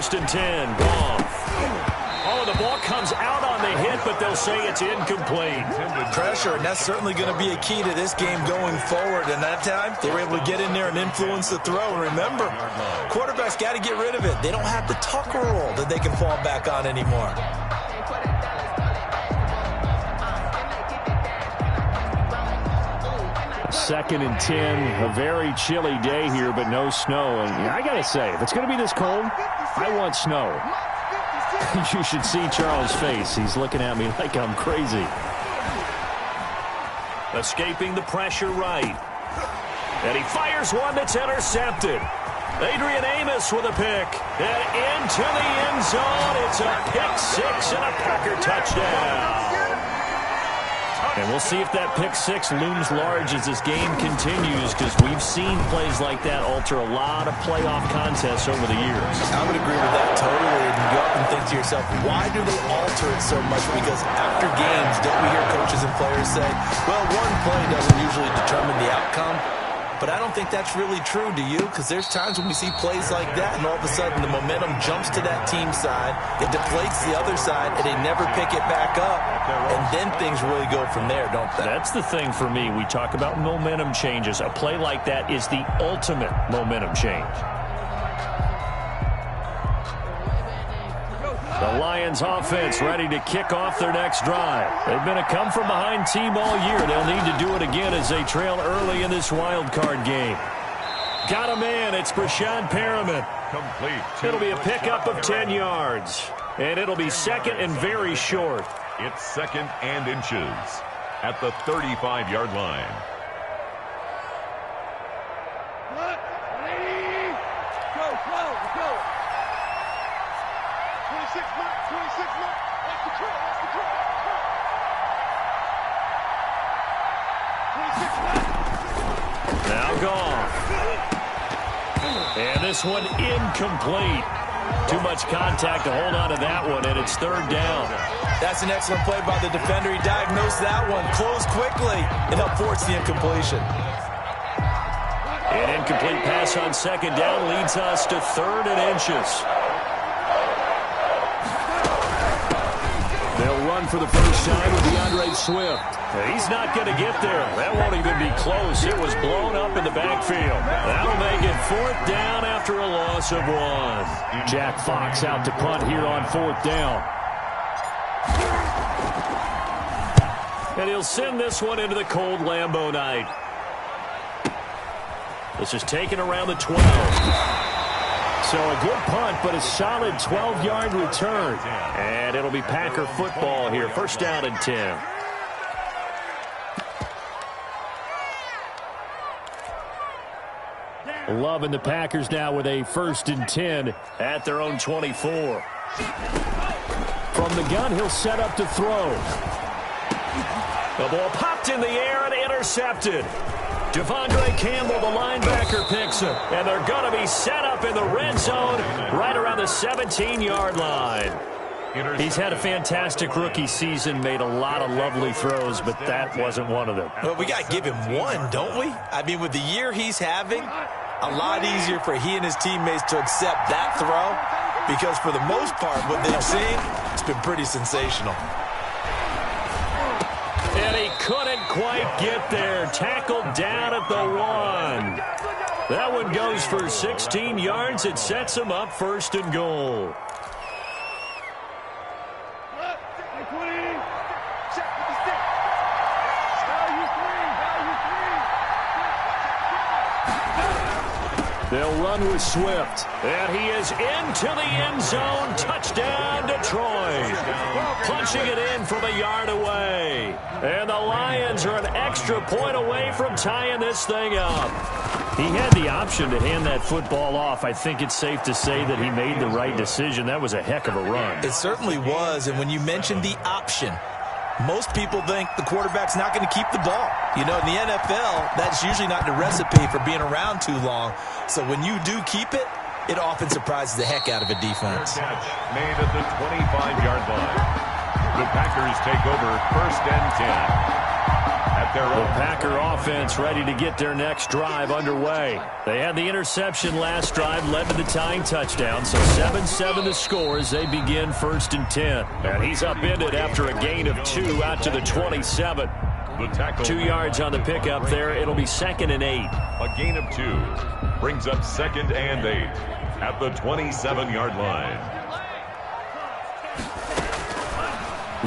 first and 10. Goff. Oh, the ball comes out on the hit, but they'll say it's incomplete. Pressure, and that's certainly going to be a key to this game going forward. And that time, they were able to get in there and influence the throw. And remember, quarterbacks got to get rid of it. They don't have the tucker roll that they can fall back on anymore. Second and 10, a very chilly day here, but no snow. And I got to say, if it's going to be this cold, I want snow. You should see Charles' face. He's looking at me like I'm crazy. Escaping the pressure right. And he fires one that's intercepted. Adrian Amos with a pick. And into the end zone. It's a pick six and a Packer touchdown. And we'll see if that pick six looms large as this game continues, because we've seen plays like that alter a lot of playoff contests over the years. I would agree with that totally. And you often think to yourself, why do they alter it so much? Because after games, don't we hear coaches and players say, well, one play doesn't usually determine the outcome. But I don't think that's really true, do you? Because there's times when we see plays like that, and all of a sudden the momentum jumps to that team side, it deflates the other side, and they never pick it back up. And then things really go from there, don't they? That's the thing for me. We talk about momentum changes. A play like that is the ultimate momentum change. The Lions offense ready to kick off their next drive. They've been a come-from-behind team all year. They'll need to do it again as they trail early in this wild card game. Got a man. It's Brashad Perriman. Complete. It'll be a pickup of 10 yards. And it'll be second and very short. It's second and inches at the 35-yard line. Now Goff. And this one incomplete. Too much contact to hold on to that one, and it's third down. That's an excellent play by the defender. He diagnosed that one, closed quickly, and helped force the incompletion. An incomplete pass on second down leads us to third and inches. They'll run for the first time with DeAndre Swift. He's not going to get there. That won't even be close. It was blown up in the backfield. That'll make it fourth down after a loss of one. Jack Fox out to punt here on fourth down. And he'll send this one into the cold Lambeau night. This is taken around the 12. So a good punt, but a solid 12-yard return. And it'll be Packer football here. First down and 10. Loving the Packers now with a first and 10 at their own 24. From the gun, he'll set up to throw. The ball popped in the air and intercepted. Devondre Campbell, the linebacker, picks it. And they're going to be set up in the red zone right around the 17-yard line. He's had a fantastic rookie season, made a lot of lovely throws, but that wasn't one of them. Well, we got to give him one, don't we? I mean, with the year he's having, a lot easier for he and his teammates to accept that throw, because for the most part, what they've seen, it's been pretty sensational. And he couldn't quite get there. Tackled down at the 1. That one goes for 16 yards. It sets him up first and goal. They'll run with Swift. And he is into the end zone. Touchdown, Detroit. Punching it in from a yard away. And the Lions are an extra point away from tying this thing up. He had the option to hand that football off. I think it's safe to say that he made the right decision. That was a heck of a run. It certainly was. And when you mentioned the option, most people think the quarterback's not going to keep the ball. You know, in the NFL, that's usually not the recipe for being around too long. So when you do keep it, it often surprises the heck out of a defense. Catch made at the 25-yard line. The Packers take over first and 10 at at their The own. Packer offense ready to get their next drive underway. They had the interception last drive, led to the tying touchdown, so 7-7 the score as they begin 1st and 10. And he's upended after a gain of 2 out to the 27. The tackle 2 yards on the pickup there. It'll be 2nd and 8. A gain of 2 brings up 2nd and 8 at the 27-yard line.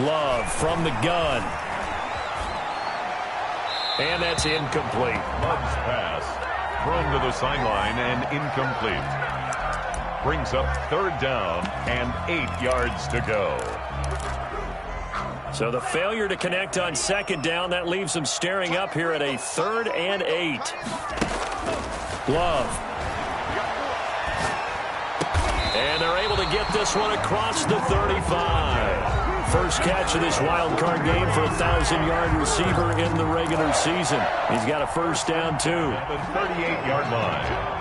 Love from the gun. And that's incomplete. Love's pass thrown to the sideline and incomplete. Brings up 3rd down and 8 yards to go. So the failure to connect on 2nd down, that leaves them staring up here at a 3rd and 8. Love. And they're able to get this one across the 35. First catch of this wild card game for a 1,000-yard receiver in the regular season. He's got a 1st down, too. At the 38-yard line.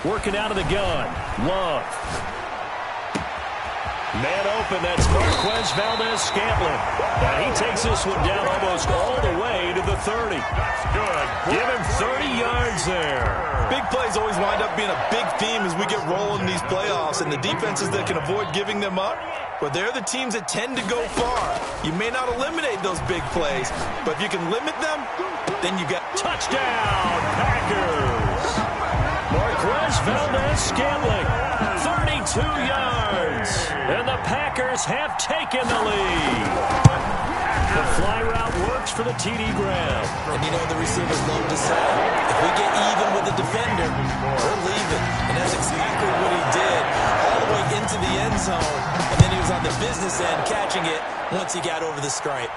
Working out of the gun. Love. Man open, that's Marquez Valdez-Scantling. And he takes this one down almost all the way to the 30. That's good. Give him 30 yards there. Big plays always wind up being a big theme as we get rolling in these playoffs, and the defenses that can avoid giving them up, but they're the teams that tend to go far. You may not eliminate those big plays, but if you can limit them, then you got Touchdown, Packers. Marquez Valdez-Scantling, 32 yards. And the Packers have taken the lead. The fly route works for the TD Graham. And you know the receivers love to say, if we get even with the defender, we're leaving. And that's exactly what he did, all the way into the end zone. And then he was on the business end catching it once he got over the stripe.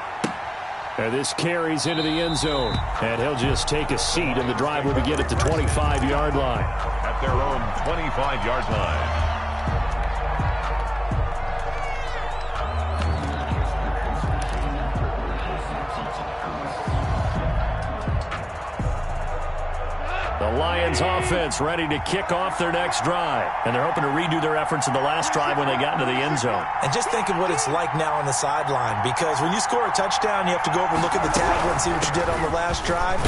And this carries into the end zone. And he'll just take a seat, and the drive will begin at the 25-yard line. At their own 25-yard line. The Lions offense ready to kick off their next drive. And they're hoping to redo their efforts in the last drive when they got into the end zone. And just think of what it's like now on the sideline, because when you score a touchdown, you have to go over and look at the tablet and see what you did on the last drive.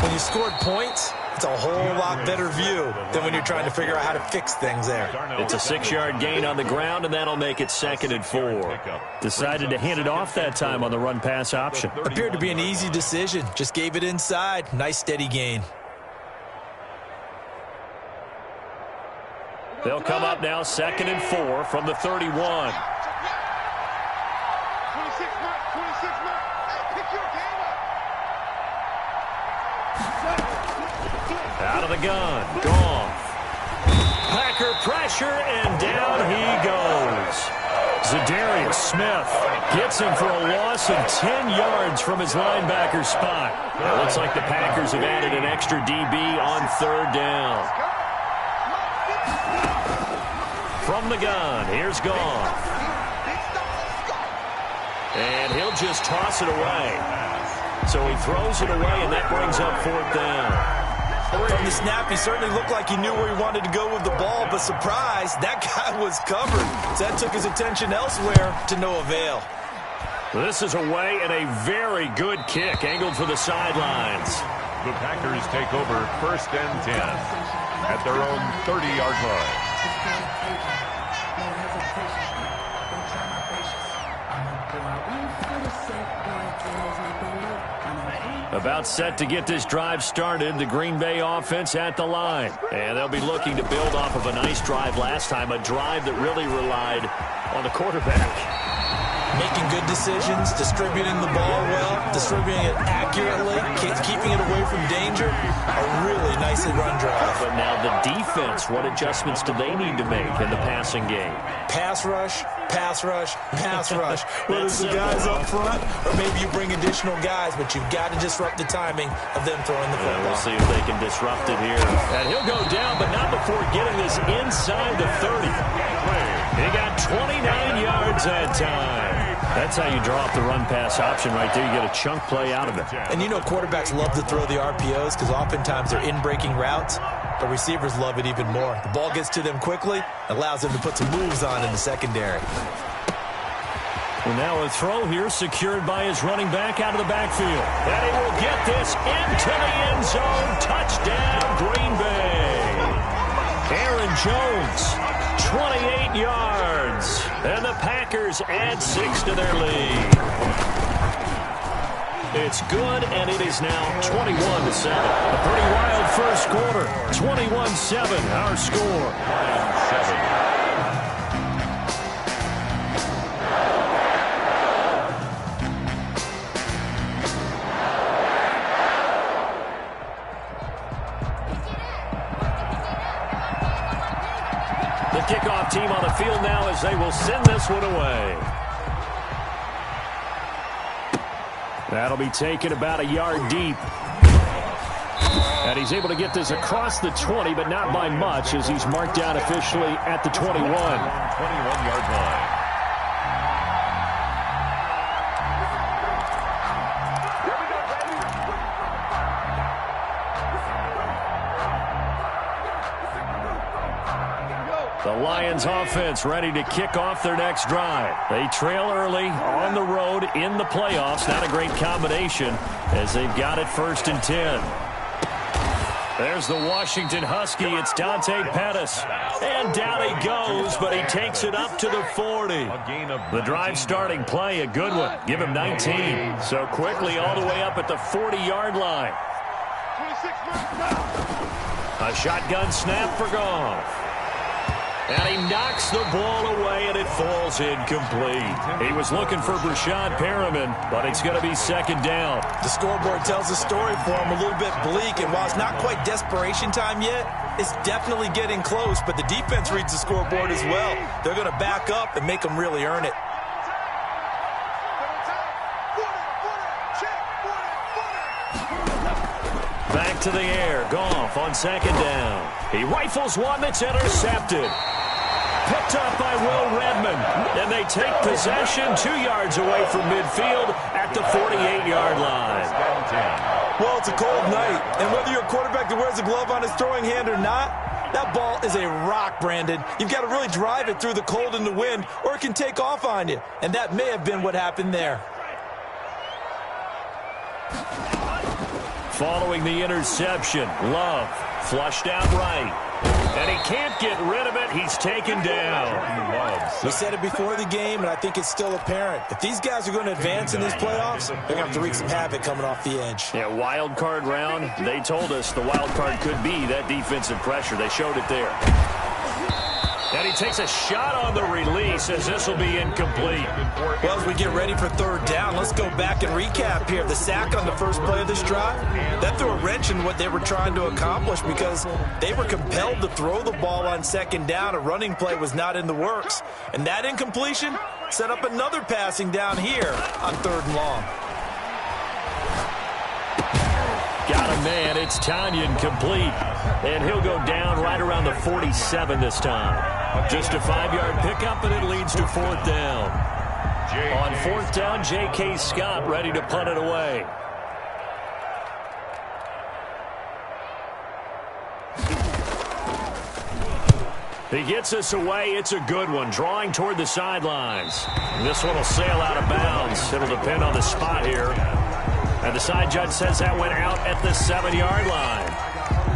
When you scored points, it's a whole lot better view than when you're trying to figure out how to fix things there. It's a 6-yard gain on the ground, and that'll make it 2nd and 4. Decided to hand it off that time on the run-pass option. Appeared to be an easy decision. Just gave it inside. Nice steady gain. They'll come up now 2nd and 4 from the 31. Out of the gun. Goff. Packer pressure, and down he goes. Zadarius Smith gets him for a loss of 10 yards from his linebacker spot. It looks like the Packers have added an extra DB on 3rd down. From the gun, here's Goff. And he'll just toss it away. So he throws it away, and that brings up 4th down. From the snap, he certainly looked like he knew where he wanted to go with the ball, but surprise, that guy was covered. So that took his attention elsewhere to no avail. This is away, and a very good kick angled for the sidelines. The Packers take over 1st and 10 at their own 30-yard line. About set to get this drive started, the Green Bay offense at the line. And they'll be looking to build off of a nice drive last time, a drive that really relied on the quarterback. Making good decisions, distributing the ball well, distributing it accurately, keeping it away from danger. A really nicely run drive. But now the defense, what adjustments do they need to make in the passing game? Pass rush, pass rush, pass rush. Whether it's the guys up front or maybe you bring additional guys, but you've got to disrupt the timing of them throwing the football. We'll see if they can disrupt it here. And he'll go down, but not before getting this inside the 30. He got 29 yards that time. That's how you draw up the run-pass option right there. You get a chunk play out of it. And you know quarterbacks love to throw the RPOs because oftentimes they're in-breaking routes. But the receivers love it even more. The ball gets to them quickly, allows them to put some moves on in the secondary. Well, now a throw here secured by his running back out of the backfield. And he will get this into the end zone. Touchdown, Green Bay. Aaron Jones, 28 yards. And the Packers add 6 to their lead. It's good, and it is now 21-7. A pretty wild first quarter. 21-7, our score. 7. Kickoff team on the field now as they will send this one away. That'll be taken about a yard deep. And he's able to get this across the 20, but not by much as he's marked down officially at the 21. 21-yard line. The Lions offense ready to kick off their next drive. They trail early on the road in the playoffs. Not a great combination as they've got it 1st and 10. There's the Washington Husky. It's Dante Pettis. And down he goes, but he takes it up to the 40. The drive starting play, a good one. Give him 19. So quickly all the way up at the 40-yard line. A shotgun snap for Goff. And he knocks the ball away, and it falls incomplete. He was looking for Brashad Perriman, but it's going to be 2nd down. The scoreboard tells a story for him, a little bit bleak, and while it's not quite desperation time yet, it's definitely getting close, but the defense reads the scoreboard as well. They're going to back up and make them really earn it. Back to the air. Goff on 2nd down. He rifles one that's intercepted. Picked up by Will Redmond. And they take possession 2 yards away from midfield at the 48-yard line. Well, it's a cold night. And whether you're a quarterback that wears a glove on his throwing hand or not, that ball is a rock, Brandon. You've got to really drive it through the cold and the wind, or it can take off on you. And that may have been what happened there. Following the interception, Love flushed out right. And he can't get rid of it. He's taken down. We said it before the game, and I think it's still apparent. If these guys are going to advance in these playoffs, they're going to have to wreak some havoc coming off the edge. Yeah, wild card round. They told us the wild card could be that defensive pressure. They showed it there. And he takes a shot on the release as this will be incomplete. Well, as we get ready for 3rd down, let's go back and recap here. The sack on the first play of this drive, that threw a wrench in what they were trying to accomplish because they were compelled to throw the ball on 2nd down. A running play was not in the works. And that incompletion set up another passing down here on 3rd and long. Got a man. It's Tanyan complete. And he'll go down right around the 47 this time. Just a 5-yard pickup, and it leads to 4th down. On 4th down, J.K. Scott ready to punt it away. He gets us away. It's a good one. Drawing toward the sidelines. This one will sail out of bounds. It'll depend on the spot here. And the side judge says that went out at the 7-yard line.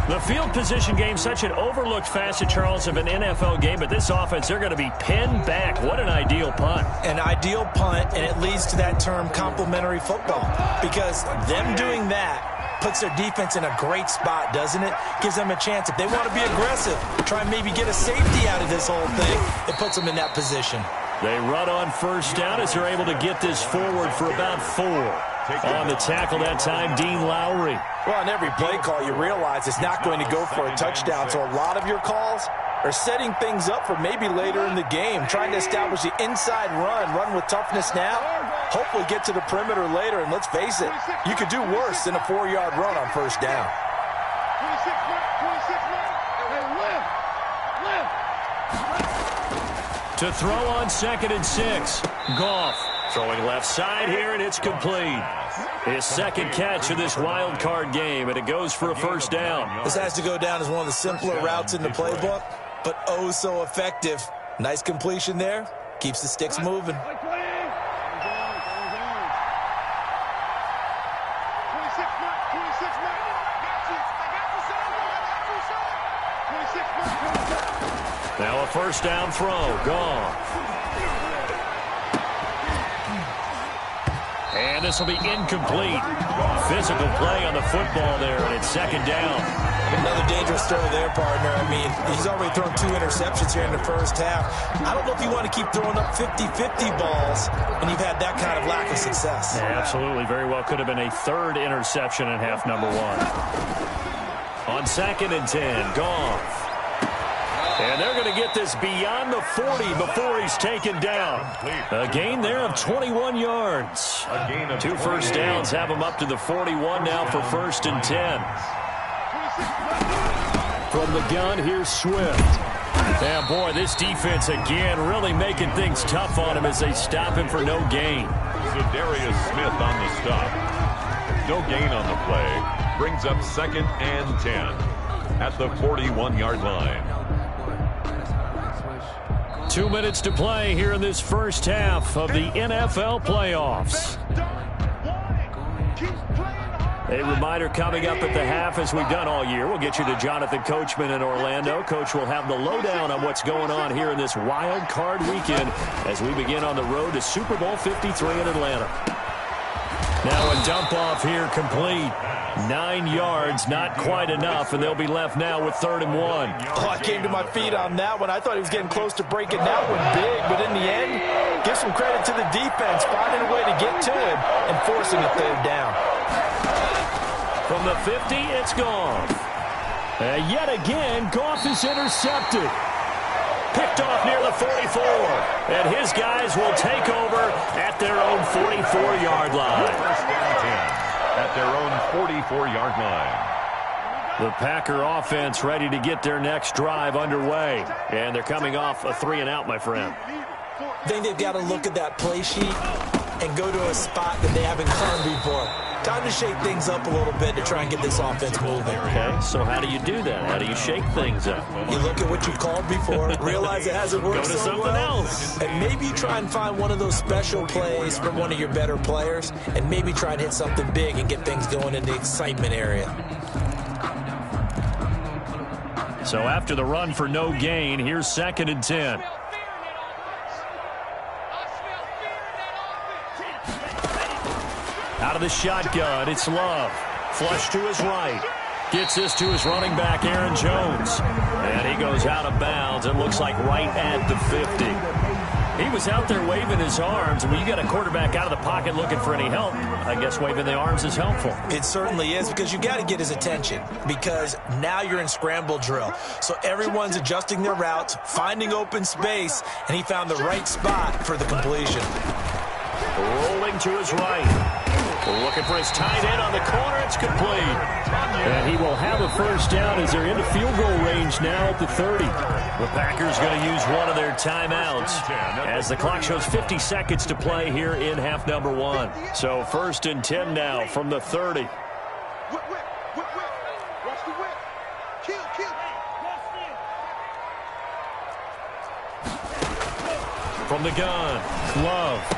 The field position game, such an overlooked facet, Charles, of an NFL game, but this offense, they're going to be pinned back. What an ideal punt. An ideal punt, and it leads to that term complementary football, because them doing that puts their defense in a great spot, doesn't it? Gives them a chance. If they want to be aggressive, try and maybe get a safety out of this whole thing, it puts them in that position. They run on 1st down as they're able to get this forward for about 4. On the tackle that time, Dean Lowry. Well, on every play call, you realize it's not going to go for a touchdown, so a lot of your calls are setting things up for maybe later in the game, trying to establish the inside run with toughness now, hopefully get to the perimeter later, and let's face it, you could do worse than a 4-yard run on 1st down. To throw on 2nd and 6. Goff throwing left side here, and it's complete. His second catch of this wild card game, and it goes for a first down. This has to go down as one of the simpler routes in the playbook, but oh so effective. Nice completion there. Keeps the sticks moving. Now a first down throw, gone. And this will be incomplete. Physical play on the football there, and it's second down. Another dangerous throw there, partner. I mean, he's already thrown 2 interceptions here in the first half. I don't know if you want to keep throwing up 50-50 balls when you've had that kind of lack of success. Yeah, absolutely. Very well could have been a third interception in half number 1. On 2nd and 10, Goff. And they're going to get this beyond the 40 before he's taken down. A gain there of 21 yards. 2 first downs have him up to the 41 now for 1st and 10. From the gun, here's Swift. Yeah, boy, this defense again really making things tough on him as they stop him for no gain. Darius Smith on the stop. No gain on the play. Brings up 2nd and 10 at the 41-yard line. 2 minutes to play here in this first half of the NFL playoffs. A reminder coming up at the half, as we've done all year. We'll get you to Jonathan Coachman in Orlando. Coach will have the lowdown on what's going on here in this wild card weekend as we begin on the road to Super Bowl 53 in Atlanta. Now a dump off here complete. 9 yards, not quite enough, and they'll be left now with 3rd and 1. Oh, I came to my feet on that one. I thought he was getting close to breaking that one big, but in the end, give some credit to the defense, finding a way to get to him and forcing a 3rd down. From the 50, it's Goff. Yet again, Goff is intercepted. Picked off near the 44, and his guys will take over at their own 44-yard line. First and 10 at their own 44-yard line. The Packer offense ready to get their next drive underway, and they're coming off a 3-and-out, my friend. I think they've got to look at that play sheet and go to a spot that they haven't come before. Time to shake things up a little bit to try and get this offense moving. Okay, so how do you do that? How do you shake things up? You look at what you called before, realize it hasn't worked so so something well, else. and maybe you try and find one of those special plays from one of your better players, and maybe try and hit something big and get things going in the excitement area. So after the run for no gain, here's 2nd and 10. Out of the shotgun, it's Love. Flush to his right. Gets this to his running back, Aaron Jones. And he goes out of bounds. It looks like right at the 50. He was out there waving his arms. And when you got a quarterback out of the pocket looking for any help, I guess waving the arms is helpful. It certainly is, because you got to get his attention, because now you're in scramble drill. So everyone's adjusting their routes, finding open space, and he found the right spot for the completion. Rolling to his right. Looking for his tight end on the corner. It's complete. And he will have a first down as they're into field goal range now at the 30. The Packers going to use one of their timeouts as the clock shows 50 seconds to play here in half number 1. So 1st and 10 now from the 30. From the gun, Love.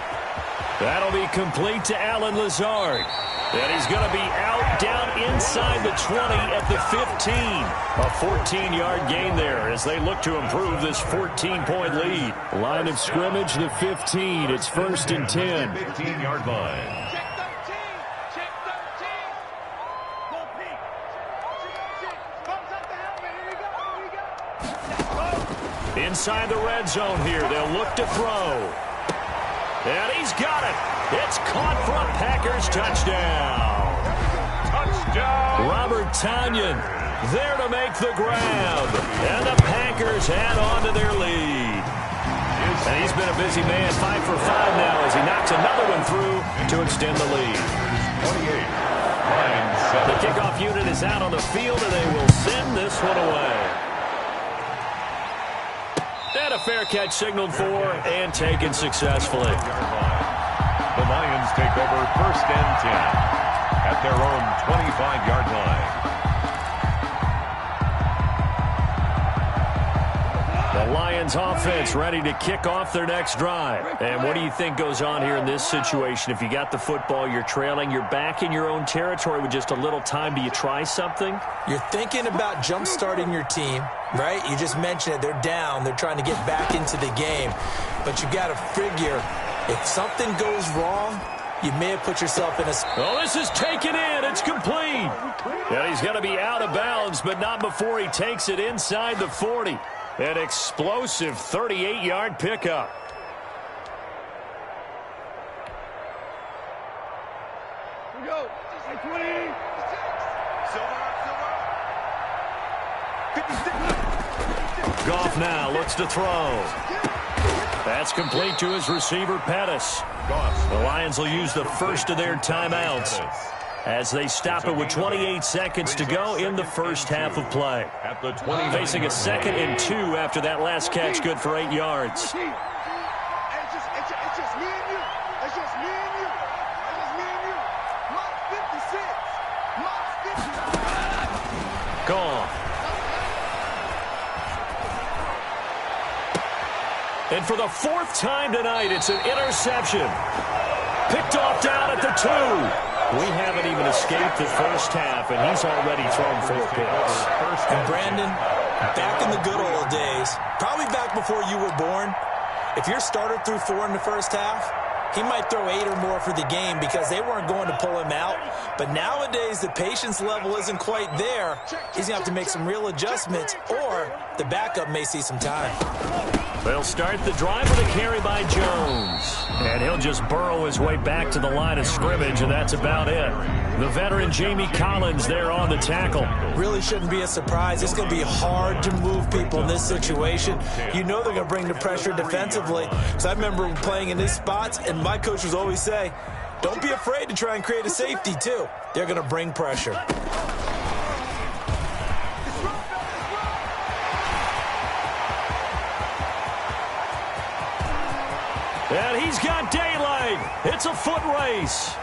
That'll be complete to Allen Lazard. And he's going to be out down inside the 20 at the 15. A 14-yard gain there as they look to improve this 14-point lead. Line of scrimmage, the 15. It's 1st and 10. 15-yard line. Inside the red zone here. They'll look to throw. And he's got it. It's caught for a Packers touchdown. Touchdown. Robert Tonyan there to make the grab. And the Packers add on to their lead. And he's been a busy man, 5 for 5 now as he knocks another one through to extend the lead. 28. The kickoff unit is out on the field, and they will send this one away. And a fair catch signaled for and taken successfully. The Lions take over 1st and 10 at their own 25-yard line. The Lions offense ready to kick off their next drive. And what do you think goes on here in this situation? If you got the football, you're trailing, you're back in your own territory with just a little time. Do you try something? You're thinking about jump-starting your team, right? You just mentioned it. They're down. They're trying to get back into the game. But you got to figure, if something goes wrong, you may have put yourself in a... Oh, this is taken in. It's complete. And he's going to be out of bounds, but not before he takes it inside the 40. An explosive 38-yard pickup. Here we go. 20. 56. Goff now looks to throw. That's complete to his receiver, Pettis. The Lions will use the first of their timeouts as they stop it with 28 seconds to go in the first half of play. Facing a 2nd and 2 after that last catch, good for 8 yards. It's just me and you. It's just me and you. It's just me and you. Mark 56. Mark 56. Gone. And for the 4th time tonight, it's an interception. Picked off down at the 2. We haven't even escaped the first half, and he's already thrown 4 picks. And Brandon, back in the good old days, probably back before you were born, if your starter threw 4 in the first half, he might throw 8 or more for the game because they weren't going to pull him out. But nowadays, the patience level isn't quite there. He's going to have to make some real adjustments, or the backup may see some time. They'll start the drive with a carry by Jones. And he'll just burrow his way back to the line of scrimmage, and that's about it. The veteran Jamie Collins there on the tackle. Really shouldn't be a surprise. It's going to be hard to move people in this situation. You know they're going to bring the pressure defensively. Because I remember playing in these spots, and my coach would always say, don't be afraid to try and create a safety, too. They're going to bring pressure. And he's got daylight. It's a foot race.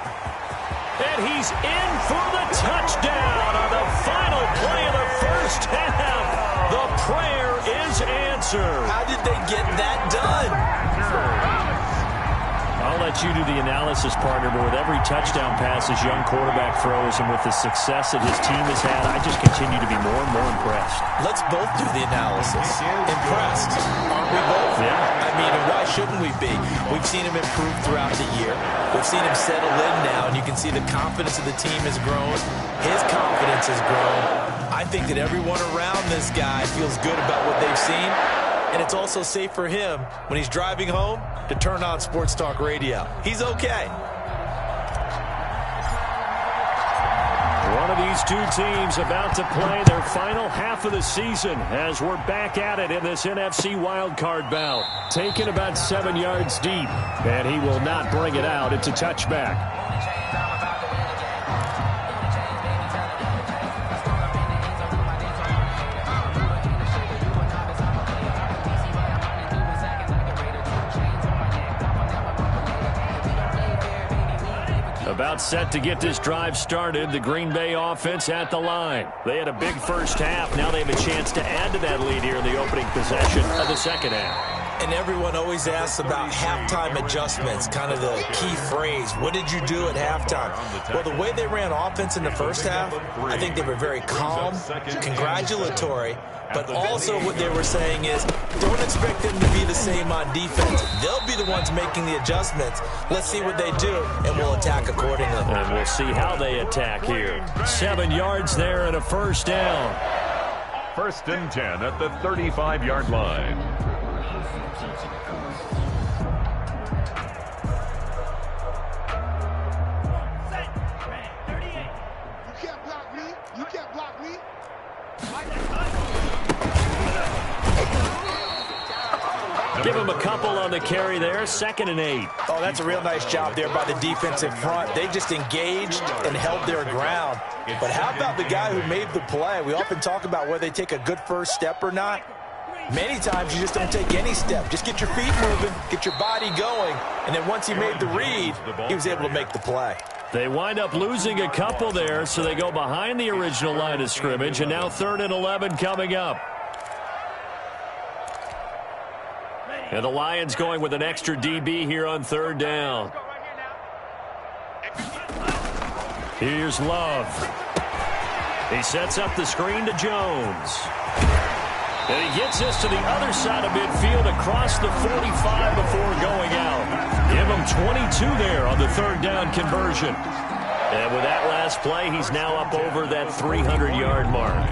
And he's in for the touchdown on the final play of the first half. The prayer is answered. How did they get that done? I'll let you do the analysis, partner, but with every touchdown pass his young quarterback throws and with the success that his team has had, I just continue to be more and more impressed. Let's both do the analysis. Impressed, aren't we both? Yeah. I mean, why shouldn't we be? We've seen him improve throughout the year. We've seen him settle in now, and you can see the confidence of the team has grown. His confidence has grown. I think that everyone around this guy feels good about what they've seen. And it's also safe for him when he's driving home to turn on Sports Talk Radio. He's okay. One of these two teams about to play their final half of the season as we're back at it in this NFC wildcard bout. Taken about 7 yards deep, and he will not bring it out. It's a touchback. About set to get this drive started, the Green Bay offense at the line. They had a big first half. Now they have a chance to add to that lead here in the opening possession of the second half. And everyone always asks about halftime adjustments, kind of the key phrase. What did you do at halftime? Well, the way they ran offense in the first half, I think they were very calm, congratulatory, but also what they were saying is don't expect them to be the same on defense. They'll be the ones making the adjustments. Let's see what they do, and we'll attack accordingly. And we'll see how they attack here. 7 yards there and a first down. 1st and 10 at the 35-yard line. Give him a couple on the carry there. 2nd and 8. Oh, that's a real nice job there by the defensive front. They just engaged and held their ground. But how about the guy who made the play? We often talk about whether they take a good first step or not. Many times you just don't take any step. Just get your feet moving, get your body going, and then once he made the read, he was able to make the play. They wind up losing a couple there, so they go behind the original line of scrimmage, and now 3rd and 11 coming up. And the Lions going with an extra DB here on 3rd down. Here's Love. He sets up the screen to Jones. And he gets this to the other side of midfield across the 45 before going out. Give him 22 there on the 3rd down conversion. And with that last play, he's now up over that 300-yard mark.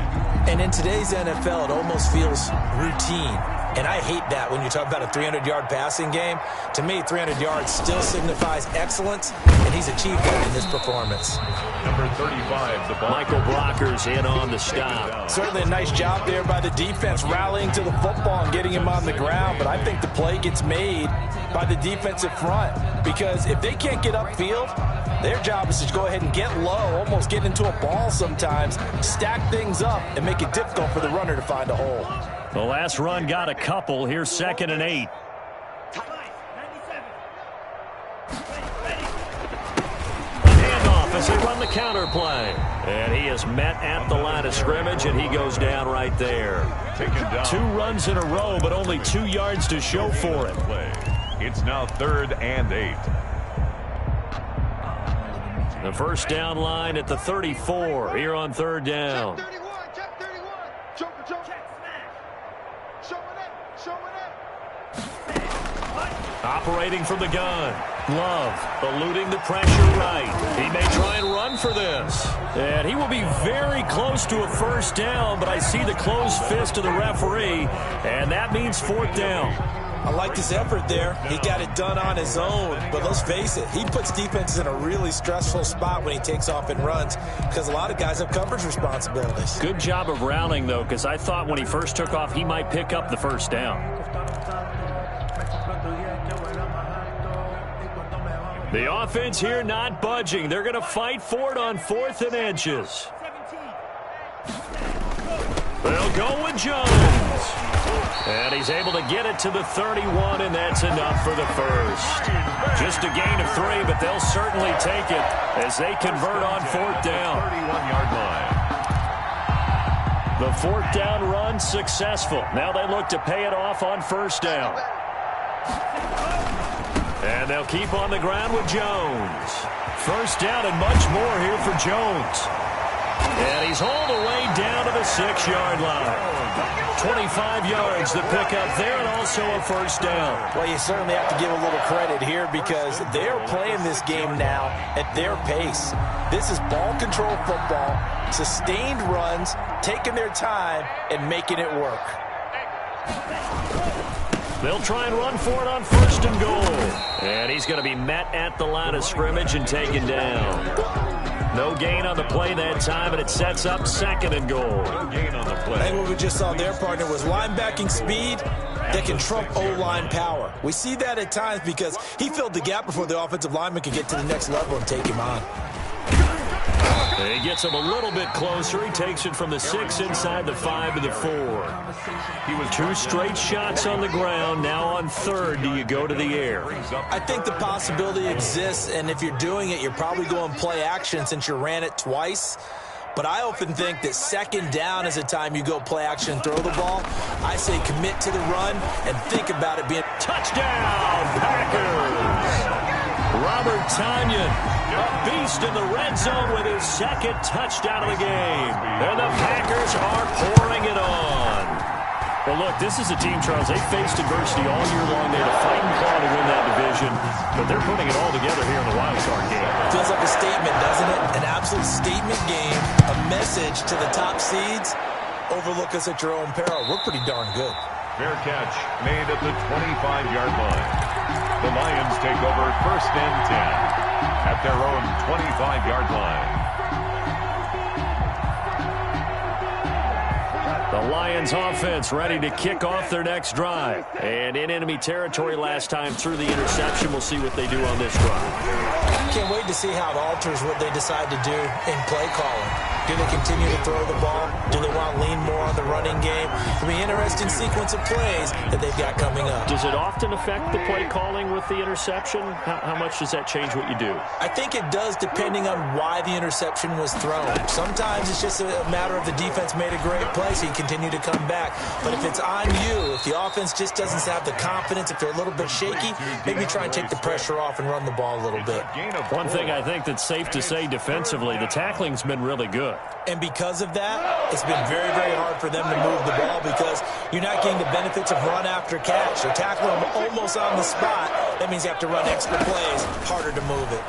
And in today's NFL, it almost feels routine. And I hate that when you talk about a 300-yard passing game. To me, 300 yards still signifies excellence, and he's achieved that in this performance. Number 35, the ball. Michael Brocker's in on the stop. Certainly a nice job there by the defense, rallying to the football and getting him on the ground. But I think the play gets made by the defensive front, because if they can't get upfield, their job is to go ahead and get low, almost get into a ball sometimes, stack things up, and make it difficult for the runner to find a hole. The last run got a couple. Here's 2nd and 8. Handoff as they run the counter play. And he is met at the line of scrimmage, and he goes down right there. Taken down. 2 runs in a row, but only 2 yards to show for it. It's now 3rd and 8. The first down line at the 34 here on 3rd down. Check 31, check 31. Joker. Operating from the gun. Love eluding the pressure right. He may try and run for this. And he will be very close to a first down, but I see the closed fist of the referee, and that means 4th down. I like his effort there. He got it done on his own. But let's face it, he puts defenses in a really stressful spot when he takes off and runs, because a lot of guys have coverage responsibilities. Good job of rallying, though, because I thought when he first took off, he might pick up the first down. The offense here not budging. They're going to fight for it on 4th and inches. They'll go with Jones. And he's able to get it to the 31, and that's enough for the first. Just a gain of 3, but they'll certainly take it as they convert on 4th down. 31-yard line. The 4th down run successful. Now they look to pay it off on 1st down. And they'll keep on the ground with Jones. 1st down and much more here for Jones. And he's all the way down to the 6-yard line. 25 yards to pick up there, and also a 1st down. Well, you certainly have to give a little credit here, because they're playing this game now at their pace. This is ball control football, sustained runs, taking their time, and making it work. They'll try and run for it on 1st and goal. And he's going to be met at the line of scrimmage and taken down. No gain on the play that time, and it sets up 2nd and goal. No gain on the play. I think what we just saw their partner was linebacking speed that can trump O-line power. We see that at times because he filled the gap before the offensive lineman could get to the next level and take him on. He gets him a little bit closer. He takes it from the 6 inside the 5 to the 4. He was 2 straight shots on the ground. Now on 3rd, do you go to the air? I think the possibility exists, and if you're doing it, you're probably going play action since you ran it twice. But I often think that 2nd down is a time you go play action and throw the ball. I say commit to the run and think about it being touchdown, Packers. Robert Tonyan, a beast in the red zone with his 2nd touchdown of the game. And the Packers are pouring it on. Well, look, this is a team, Charles. They faced adversity all year long. They had a fighting claw to win that division, but they're putting it all together here in the wild card game. Feels like a statement, doesn't it? An absolute statement game, a message to the top seeds. Overlook us at your own peril. We're pretty darn good. Fair catch made at the 25-yard line. The Lions take over 1st and 10 at their own 25-yard line. The Lions offense ready to kick off their next drive. And in enemy territory last time through the interception. We'll see what they do on this drive. Can't wait to see how it alters what they decide to do in play calling. Do they continue to throw the ball? Do they want to lean more on the running game? It'll be an interesting sequence of plays that they've got coming up. Does it often affect the play calling with the interception? How much does that change what you do? I think it does, depending on why the interception was thrown. Sometimes it's just a matter of the defense made a great play, so you continue to come back. But if it's on you, if the offense just doesn't have the confidence, if they're a little bit shaky, maybe try and take the pressure off and run the ball a little bit. One thing I think that's safe to say defensively, the tackling's been really good. And because of that, it's been very, very hard for them to move the ball because you're not getting the benefits of run after catch. You're tackling them almost on the spot. That means you have to run extra plays, harder to move it.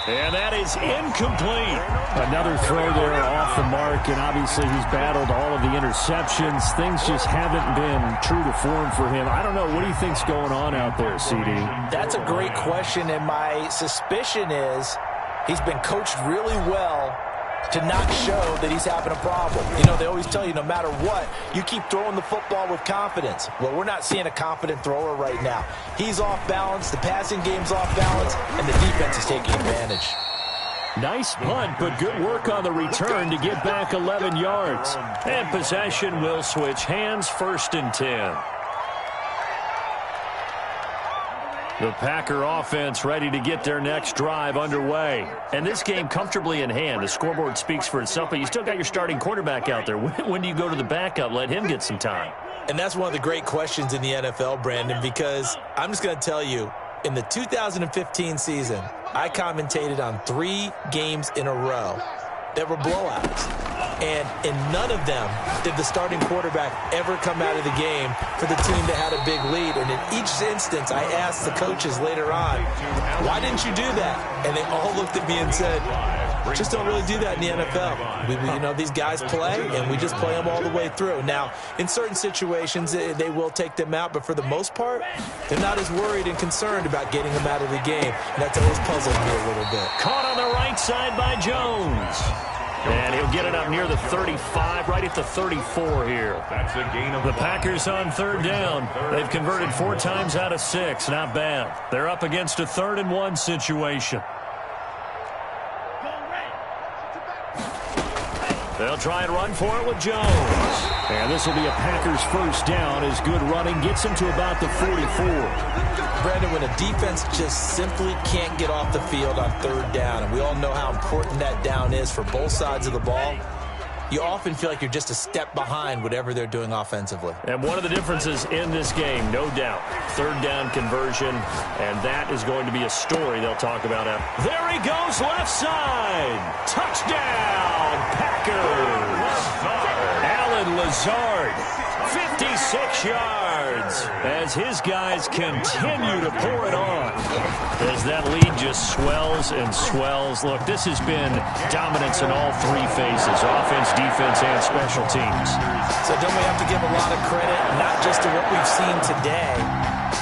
And that is incomplete. Another throw there off the mark, and obviously he's battled all of the interceptions. Things just haven't been true to form for him. I don't know. What do you think's going on out there, CD? That's a great question, and my suspicion is he's been coached really well to not show that he's having a problem. You know, they always tell you no matter what, you keep throwing the football with confidence. Well, we're not seeing a confident thrower right now. He's off balance, the passing game's off balance, and the defense is taking advantage. Nice punt, but good work on the return to get back 11 yards. And possession will switch hands, 1st and 10. The Packer offense ready to get their next drive underway. And this game comfortably in hand. The scoreboard speaks for itself, but you still got your starting quarterback out there. When do you go to the backup? Let him get some time. And that's one of the great questions in the NFL, Brandon, because I'm just going to tell you, in the 2015 season, I commentated on 3 games in a row that were blowouts. And in none of them did the starting quarterback ever come out of the game for the team that had a big lead. And in each instance, I asked the coaches later on, why didn't you do that? And they all looked at me and said, just don't really do that in the NFL. You know, these guys play, and we just play them all the way through. Now, in certain situations, they will take them out, but for the most part, they're not as worried and concerned about getting them out of the game. And that's always puzzled me a little bit. Caught on the right side by Jones. And he'll get it up near the 35, right at the 34 here. That's a gain of the Packers on 3rd down. They've converted 4 times out of 6. Not bad. They're up against a 3rd and 1 situation. They'll try and run for it with Jones. And this will be a Packers 1st down as good running gets him to about the 44. Brandon, when a defense just simply can't get off the field on 3rd down, and we all know how important that down is for both sides of the ball, you often feel like you're just a step behind whatever they're doing offensively. And one of the differences in this game, no doubt, 3rd down conversion, and that is going to be a story they'll talk about after. There he goes, left side. Touchdown, Packers. Alan Lazard, 56 yards as his guys continue to pour it on. As that lead just swells and swells. Look, this has been dominance in all 3 phases, offense, defense, and special teams. So don't we have to give a lot of credit, not just to what we've seen today,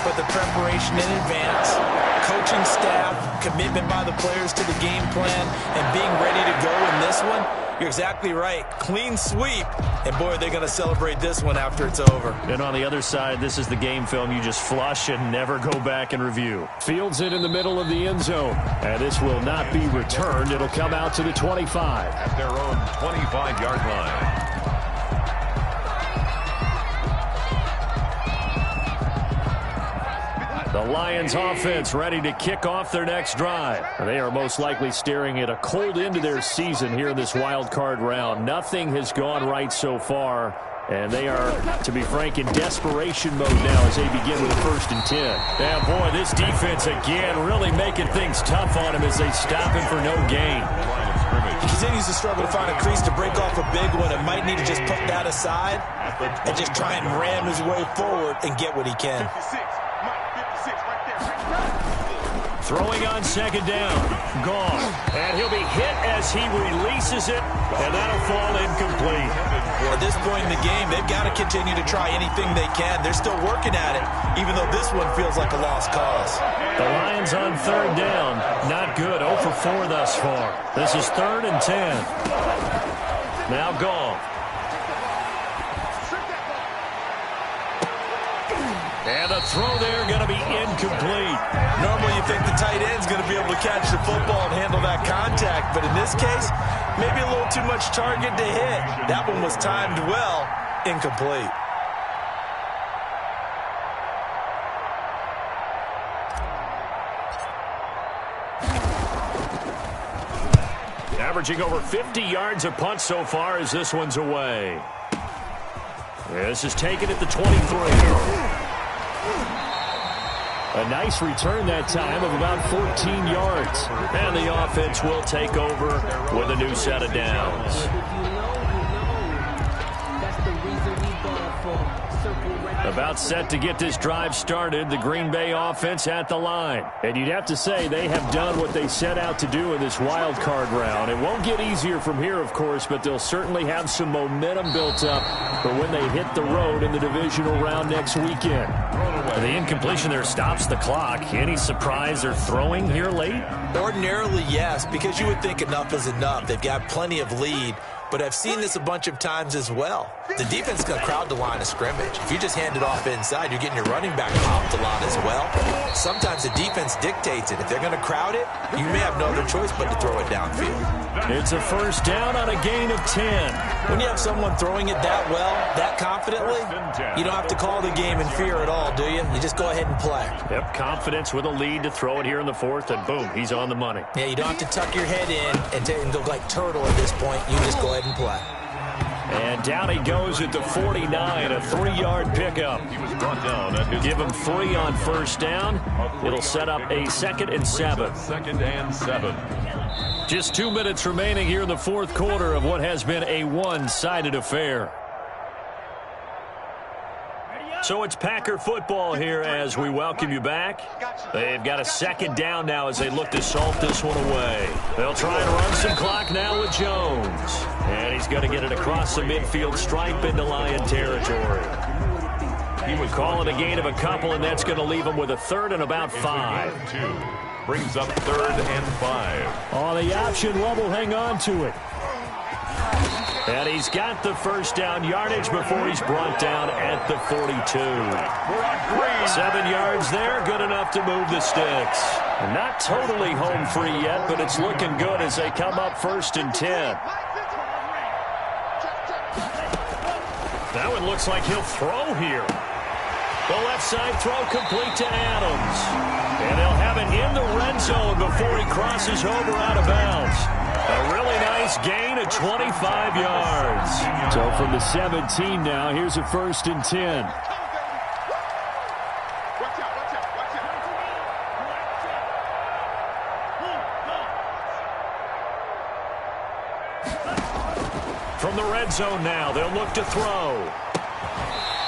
but the preparation in advance, coaching staff, commitment by the players to the game plan, and being ready to go in this one? You're exactly right. Clean sweep. And, boy, they're going to celebrate this one after it's over. And on the other side, this is the game film you just flush and never go back and review. Fields it in the middle of the end zone. And this will not be returned. It'll come out to the 25. At their own 25-yard line. The Lions offense ready to kick off their next drive. They are most likely staring at a cold end to their season here in this wild card round. Nothing has gone right so far, and they are, to be frank, in desperation mode now as they begin with a 1st and 10. Yeah, boy, this defense again really making things tough on him as they stop him for no gain. He continues to struggle to find a crease to break off a big one and might need to just put that aside and just try and ram his way forward and get what he can. Throwing on 2nd down. Gone. And he'll be hit as he releases it, and that'll fall incomplete. At this point in the game, they've got to continue to try anything they can. They're still working at it, even though this one feels like a lost cause. The Lions on 3rd down. Not good. 0 for 4 thus far. This is 3rd and 10. Now gone. And And the throw there going to be incomplete. Normally you think the tight end's going to be able to catch the football and handle that contact, but in this case, maybe a little too much target to hit. That one was timed well, incomplete. Averaging over 50 yards a punt so far as this one's away. This is taken at the 23. A nice return that time of about 14 yards. And the offense will take over with a new set of downs. About set to get this drive started, the Green Bay offense at the line. And you'd have to say they have done what they set out to do in this wild card round. It won't get easier from here, of course, but they'll certainly have some momentum built up for when they hit the road in the divisional round next weekend. The incompletion there stops the clock. Any surprise they're throwing here late? Ordinarily, yes, because you would think enough is enough. They've got plenty of lead. But I've seen this a bunch of times as well. The defense is going to crowd the line of scrimmage. If you just hand it off inside, you're getting your running back popped a lot as well. Sometimes the defense dictates it. If they're going to crowd it, you may have no other choice but to throw it downfield. It's a first down on a gain of 10. When you have someone throwing it that well, that confidently, you don't have to call the game in fear at all, do you? You just go ahead and play. Yep, confidence with a lead to throw it here in the fourth, and boom, he's on the money. Yeah, you don't have to tuck your head in and go like turtle at this point. You just go ahead and play. And down he goes at the 49, a 3-yard pickup. He was brought down at his Give him 3 on first down. It'll set up a 2nd and 7. 2nd and 7. Just 2 minutes remaining here in the fourth quarter of what has been a one-sided affair. So it's Packer football here as we welcome you back. They've got a 2nd down now as they look to salt this one away. They'll try and run some clock now with Jones. And he's going to get it across the midfield stripe into Lion territory. He would call it a gain of a couple, and that's going to leave him with a 3rd and about 5. 2 brings up 3rd and 5. On the option, Love will hang on to it. And he's got the first down yardage before he's brought down at the 42. 7 yards there, good enough to move the sticks. Not totally home free yet, but it's looking good as they come up 1st and 10. That one looks like he'll throw here. The left side throw complete to Adams. And they'll have it in the red zone before he crosses over out of bounds. A really nice gain of 25 yards. So from the 17 now, here's a 1st and 10. From the red zone now, they'll look to throw.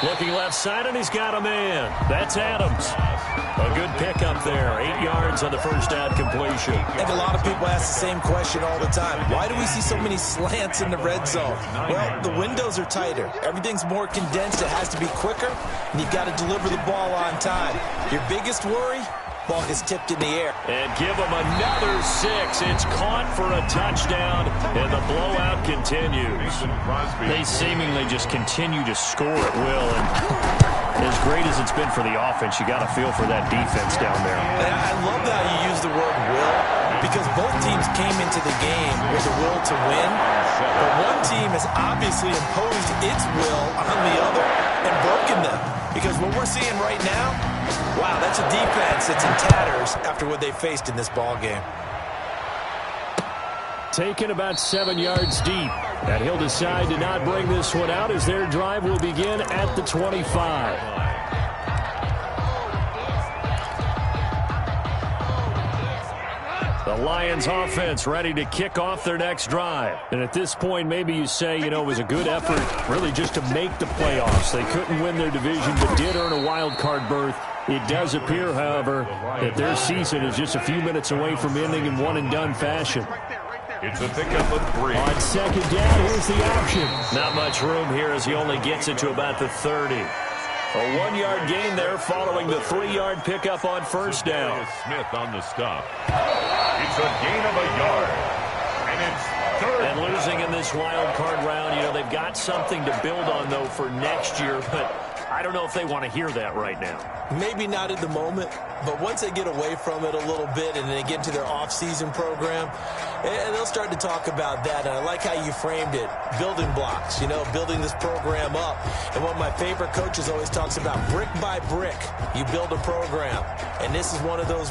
Looking left side, and he's got a man. That's Adams. A good pickup there. 8 yards on the first down completion. I think a lot of people ask the same question all the time. Why do we see so many slants in the red zone? Well, the windows are tighter. Everything's more condensed. It has to be quicker, and you've got to deliver the ball on time. Your biggest worry? Ball gets tipped in the air. And give him another 6. It's caught for a touchdown, and the blowout continues. They seemingly just continue to score at will, and as great as it's been for the offense, you got to feel for that defense down there. And I love how you use the word will, because both teams came into the game with a will to win, but one team has obviously imposed its will on the other and broken them. Because what we're seeing right now, wow, that's a defense that's in tatters after what they faced in this ball game. Taken about 7 yards deep. And he'll decide to not bring this one out as their drive will begin at the 25. The Lions offense ready to kick off their next drive. And at this point, maybe you say, you know, it was a good effort really just to make the playoffs. They couldn't win their division but did earn a wild card berth. It does appear, however, that their season is just a few minutes away from ending in one-and-done fashion. It's a pickup of 3. On 2nd down, here's the option. Not much room here as he only gets it to about the 30. A 1-yard gain there following the 3-yard pickup on first down. Smith on the stop. It's a gain of a yard. And it's 3rd. And losing in this wild card round, you know, they've got something to build on, though, for next year. But I don't know if they want to hear that right now. Maybe not at the moment, but once they get away from it a little bit and they get into their off-season program, and they'll start to talk about that. And I like how you framed it, building blocks, building this program up. And one of my favorite coaches always talks about brick by brick, you build a program. And this is one of those